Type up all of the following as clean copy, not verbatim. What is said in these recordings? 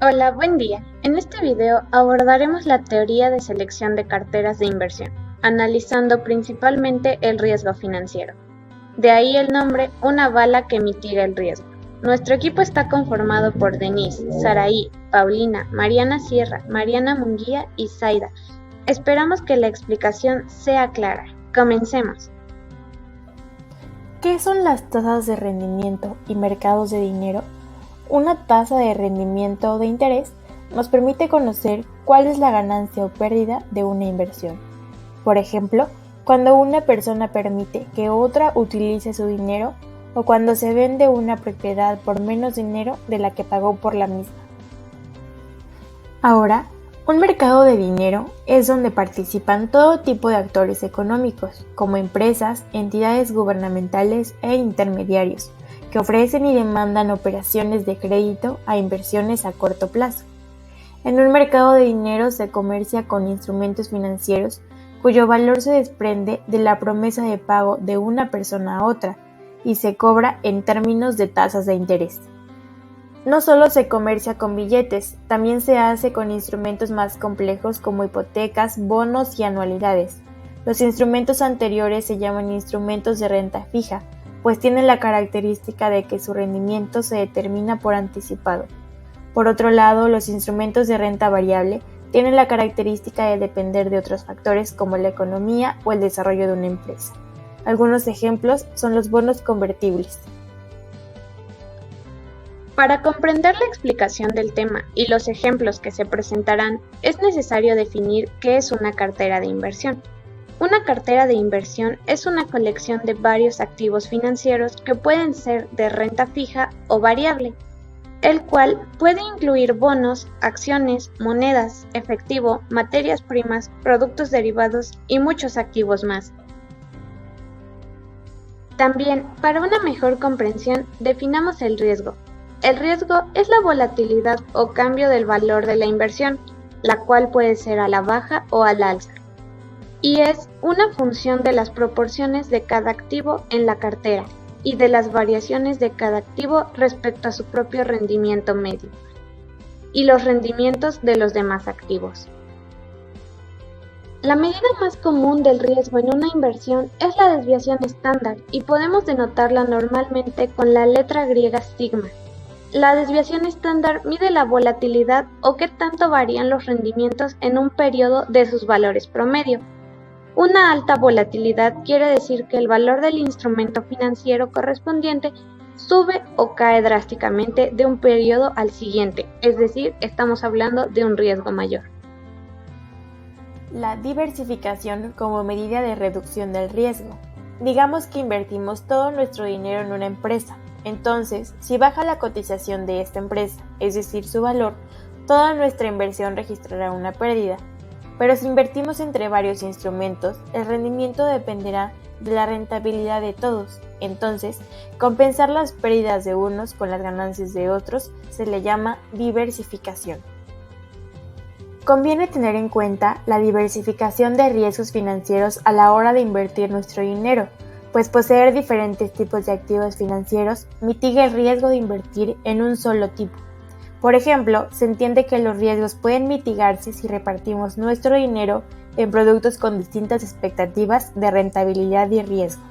Hola, buen día. En este video abordaremos la teoría de selección de carteras de inversión, analizando principalmente el riesgo financiero. De ahí el nombre, una bala que mitiga el riesgo. Nuestro equipo está conformado por Denise, Saraí, Paulina, Mariana Sierra, Mariana Munguía y Zaida. Esperamos que la explicación sea clara. Comencemos. ¿Qué son las tasas de rendimiento y mercados de dinero? Una tasa de rendimiento o de interés nos permite conocer cuál es la ganancia o pérdida de una inversión. Por ejemplo, cuando una persona permite que otra utilice su dinero o cuando se vende una propiedad por menos dinero de la que pagó por la misma. Ahora, un mercado de dinero es donde participan todo tipo de actores económicos, como empresas, entidades gubernamentales e intermediarios, que ofrecen y demandan operaciones de crédito a inversiones a corto plazo. En un mercado de dinero se comercia con instrumentos financieros cuyo valor se desprende de la promesa de pago de una persona a otra y se cobra en términos de tasas de interés. No solo se comercia con billetes, también se hace con instrumentos más complejos como hipotecas, bonos y anualidades. Los instrumentos anteriores se llaman instrumentos de renta fija, pues tienen la característica de que su rendimiento se determina por anticipado. Por otro lado, los instrumentos de renta variable tienen la característica de depender de otros factores como la economía o el desarrollo de una empresa. Algunos ejemplos son los bonos convertibles. Para comprender la explicación del tema y los ejemplos que se presentarán, es necesario definir qué es una cartera de inversión. Una cartera de inversión es una colección de varios activos financieros que pueden ser de renta fija o variable, el cual puede incluir bonos, acciones, monedas, efectivo, materias primas, productos derivados y muchos activos más. También, para una mejor comprensión, definamos el riesgo. El riesgo es la volatilidad o cambio del valor de la inversión, la cual puede ser a la baja o al alza, y es una función de las proporciones de cada activo en la cartera y de las variaciones de cada activo respecto a su propio rendimiento medio y los rendimientos de los demás activos. La medida más común del riesgo en una inversión es la desviación estándar y podemos denotarla normalmente con la letra griega sigma. La desviación estándar mide la volatilidad o qué tanto varían los rendimientos en un periodo de sus valores promedio. Una alta volatilidad quiere decir que el valor del instrumento financiero correspondiente sube o cae drásticamente de un periodo al siguiente, es decir, estamos hablando de un riesgo mayor. La diversificación como medida de reducción del riesgo. Digamos que invertimos todo nuestro dinero en una empresa. Entonces, si baja la cotización de esta empresa, es decir, su valor, toda nuestra inversión registrará una pérdida. Pero si invertimos entre varios instrumentos, el rendimiento dependerá de la rentabilidad de todos. Entonces, compensar las pérdidas de unos con las ganancias de otros se le llama diversificación. Conviene tener en cuenta la diversificación de riesgos financieros a la hora de invertir nuestro dinero, pues poseer diferentes tipos de activos financieros mitiga el riesgo de invertir en un solo tipo. Por ejemplo, se entiende que los riesgos pueden mitigarse si repartimos nuestro dinero en productos con distintas expectativas de rentabilidad y riesgo.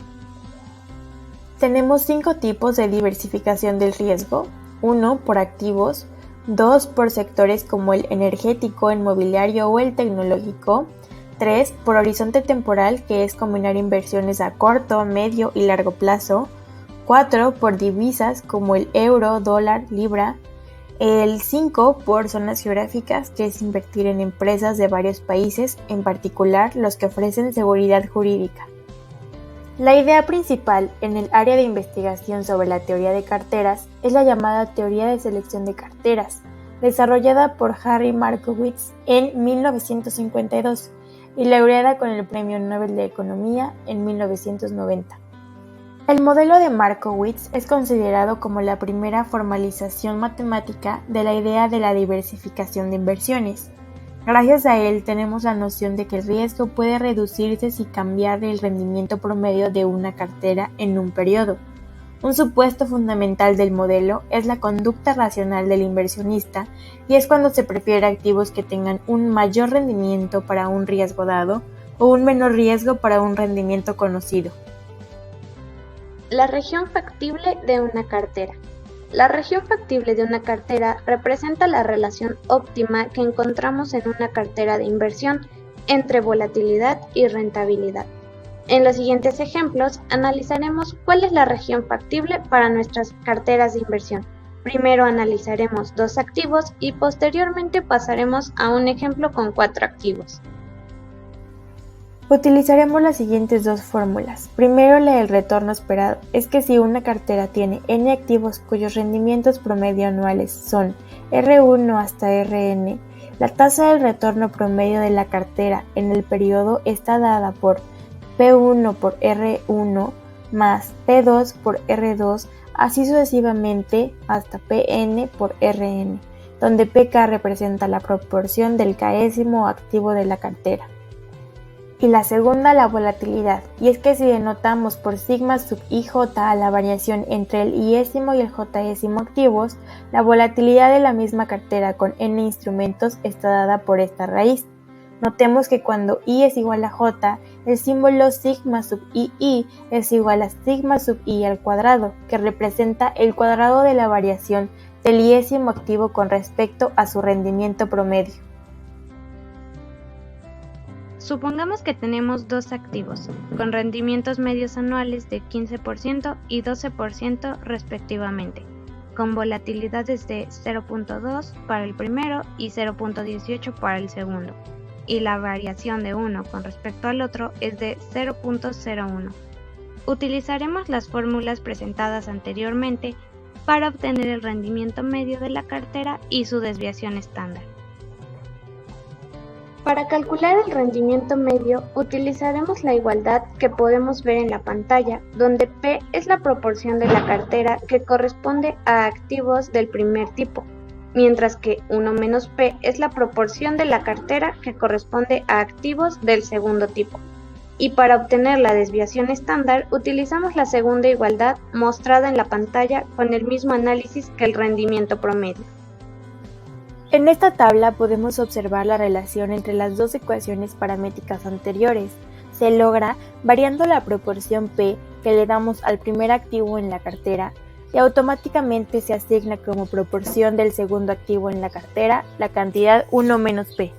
Tenemos 5 tipos de diversificación del riesgo: 1 por activos, 2 por sectores como el energético, el mobiliario o el tecnológico, 3 por horizonte temporal, que es combinar inversiones a corto, medio y largo plazo, 4 por divisas como el euro, dólar, libra, el 5 por zonas geográficas, que es invertir en empresas de varios países, en particular los que ofrecen seguridad jurídica. La idea principal en el área de investigación sobre la teoría de carteras es la llamada teoría de selección de carteras, desarrollada por Harry Markowitz en 1952 y laureada con el Premio Nobel de Economía en 1990. El modelo de Markowitz es considerado como la primera formalización matemática de la idea de la diversificación de inversiones. Gracias a él tenemos la noción de que el riesgo puede reducirse si cambiar el rendimiento promedio de una cartera en un periodo. Un supuesto fundamental del modelo es la conducta racional del inversionista y es cuando se prefiere activos que tengan un mayor rendimiento para un riesgo dado o un menor riesgo para un rendimiento conocido. La región factible de una cartera. La región factible de una cartera representa la relación óptima que encontramos en una cartera de inversión entre volatilidad y rentabilidad. En los siguientes ejemplos analizaremos cuál es la región factible para nuestras carteras de inversión. Primero analizaremos 2 activos y posteriormente pasaremos a un ejemplo con 4 activos. Utilizaremos las siguientes 2 fórmulas. Primero, la del retorno esperado. Es que si una cartera tiene n activos cuyos rendimientos promedio anuales son R1 hasta Rn, la tasa del retorno promedio de la cartera en el periodo está dada por P1 por R1 más P2 por R2, así sucesivamente hasta Pn por Rn, donde Pk representa la proporción del késimo activo de la cartera. Y la segunda, la volatilidad, y es que si denotamos por sigma sub ij a la variación entre el iésimo y el jésimo activos, la volatilidad de la misma cartera con n instrumentos está dada por esta raíz. Notemos que cuando i es igual a j, el símbolo sigma sub ii es igual a sigma sub i al cuadrado, que representa el cuadrado de la variación del iésimo activo con respecto a su rendimiento promedio. Supongamos que tenemos 2 activos, con rendimientos medios anuales de 15% y 12% respectivamente, con volatilidades de 0.2 para el primero y 0.18 para el segundo, y la variación de uno con respecto al otro es de 0.01. Utilizaremos las fórmulas presentadas anteriormente para obtener el rendimiento medio de la cartera y su desviación estándar. Para calcular el rendimiento medio utilizaremos la igualdad que podemos ver en la pantalla, donde P es la proporción de la cartera que corresponde a activos del primer tipo, mientras que 1 menos P es la proporción de la cartera que corresponde a activos del segundo tipo. Y para obtener la desviación estándar utilizamos la segunda igualdad mostrada en la pantalla con el mismo análisis que el rendimiento promedio. En esta tabla podemos observar la relación entre las 2 ecuaciones paramétricas anteriores. Se logra variando la proporción P que le damos al primer activo en la cartera y automáticamente se asigna como proporción del segundo activo en la cartera la cantidad 1 menos P.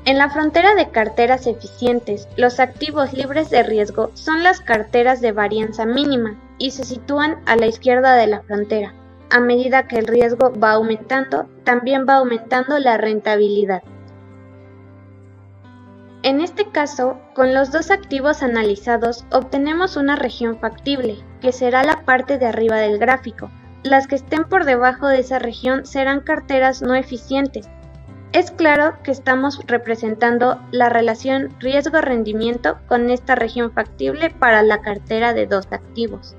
En la frontera de carteras eficientes, los activos libres de riesgo son las carteras de varianza mínima y se sitúan a la izquierda de la frontera. A medida que el riesgo va aumentando, también va aumentando la rentabilidad. En este caso, con los 2 activos analizados, obtenemos una región factible, que será la parte de arriba del gráfico. Las que estén por debajo de esa región serán carteras no eficientes. Es claro que estamos representando la relación riesgo-rendimiento con esta región factible para la cartera de 2 activos.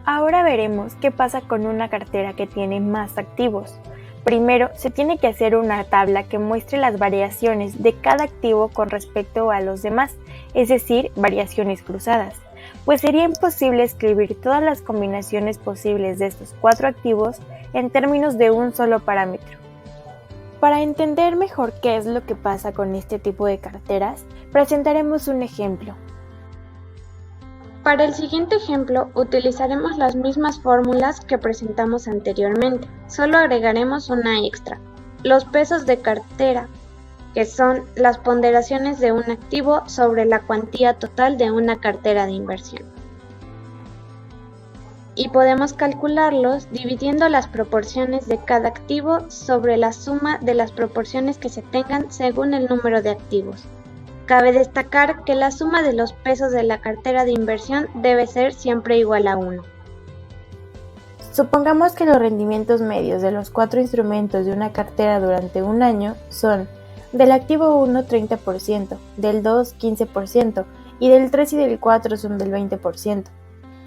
Ahora veremos qué pasa con una cartera que tiene más activos. Primero, se tiene que hacer una tabla que muestre las variaciones de cada activo con respecto a los demás, es decir, variaciones cruzadas, pues sería imposible escribir todas las combinaciones posibles de estos 4 activos en términos de un solo parámetro. Para entender mejor qué es lo que pasa con este tipo de carteras, presentaremos un ejemplo. Para el siguiente ejemplo utilizaremos las mismas fórmulas que presentamos anteriormente, solo agregaremos una extra, los pesos de cartera, que son las ponderaciones de un activo sobre la cuantía total de una cartera de inversión. Y podemos calcularlos dividiendo las proporciones de cada activo sobre la suma de las proporciones que se tengan según el número de activos. Cabe destacar que la suma de los pesos de la cartera de inversión debe ser siempre igual a 1. Supongamos que los rendimientos medios de los 4 instrumentos de una cartera durante un año son del activo 1 30%, del 2 15% y del 3 y del 4 son del 20%.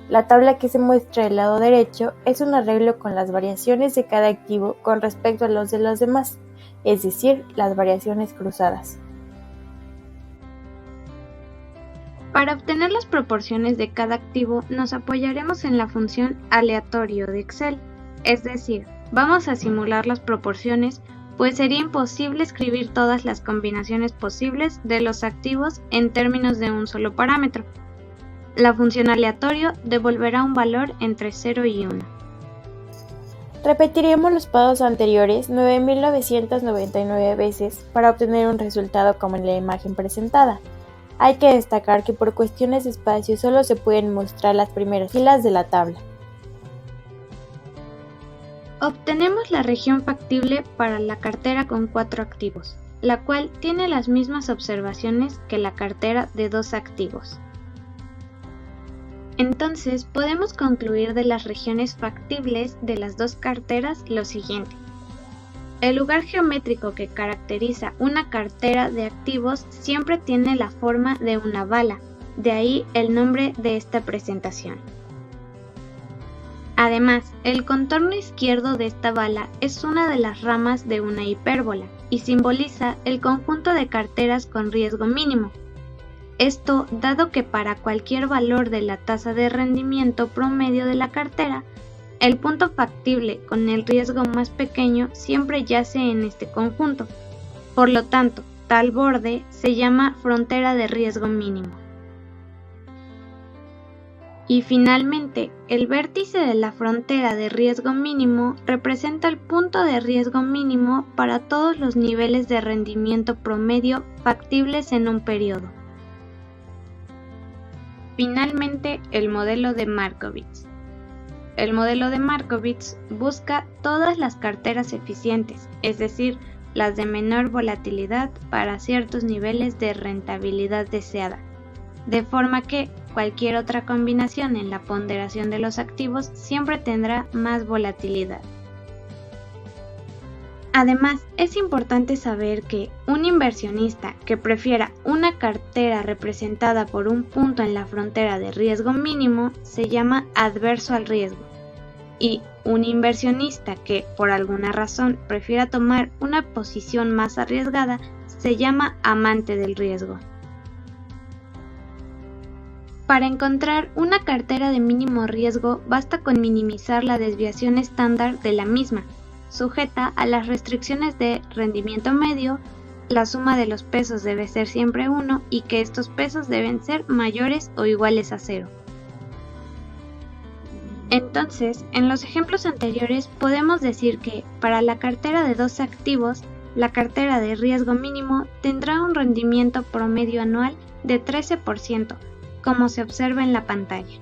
La tabla que se muestra del lado derecho es un arreglo con las variaciones de cada activo con respecto a los de los demás, es decir, las variaciones cruzadas. Para obtener las proporciones de cada activo nos apoyaremos en la función aleatorio de Excel, es decir, vamos a simular las proporciones, pues sería imposible escribir todas las combinaciones posibles de los activos en términos de un solo parámetro. La función aleatorio devolverá un valor entre 0 y 1. Repetiremos los pasos anteriores 9.999 veces para obtener un resultado como en la imagen presentada. Hay que destacar que por cuestiones de espacio solo se pueden mostrar las primeras filas de la tabla. Obtenemos la región factible para la cartera con 4 activos, la cual tiene las mismas observaciones que la cartera de 2 activos. Entonces podemos concluir de las regiones factibles de las dos carteras lo siguiente. El lugar geométrico que caracteriza una cartera de activos siempre tiene la forma de una bala, de ahí el nombre de esta presentación. Además, el contorno izquierdo de esta bala es una de las ramas de una hipérbola y simboliza el conjunto de carteras con riesgo mínimo. Esto dado que para cualquier valor de la tasa de rendimiento promedio de la cartera, el punto factible con el riesgo más pequeño siempre yace en este conjunto. Por lo tanto, tal borde se llama frontera de riesgo mínimo. Y finalmente, el vértice de la frontera de riesgo mínimo representa el punto de riesgo mínimo para todos los niveles de rendimiento promedio factibles en un periodo. Finalmente, el modelo de Markowitz. El modelo de Markowitz busca todas las carteras eficientes, es decir, las de menor volatilidad para ciertos niveles de rentabilidad deseada, de forma que cualquier otra combinación en la ponderación de los activos siempre tendrá más volatilidad. Además, es importante saber que un inversionista que prefiera una cartera representada por un punto en la frontera de riesgo mínimo se llama adverso al riesgo, y un inversionista que por alguna razón prefiera tomar una posición más arriesgada se llama amante del riesgo. Para encontrar una cartera de mínimo riesgo basta con minimizar la desviación estándar de la misma, sujeta a las restricciones de rendimiento medio, la suma de los pesos debe ser siempre 1 y que estos pesos deben ser mayores o iguales a 0. Entonces, en los ejemplos anteriores podemos decir que para la cartera de 2 activos, la cartera de riesgo mínimo tendrá un rendimiento promedio anual de 13%, como se observa en la pantalla.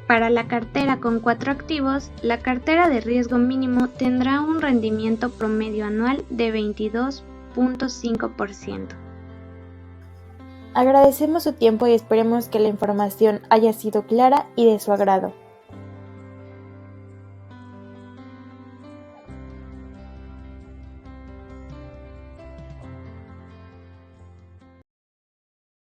Para la cartera con 4 activos, la cartera de riesgo mínimo tendrá un rendimiento promedio anual de 22.5%. Agradecemos su tiempo y esperemos que la información haya sido clara y de su agrado.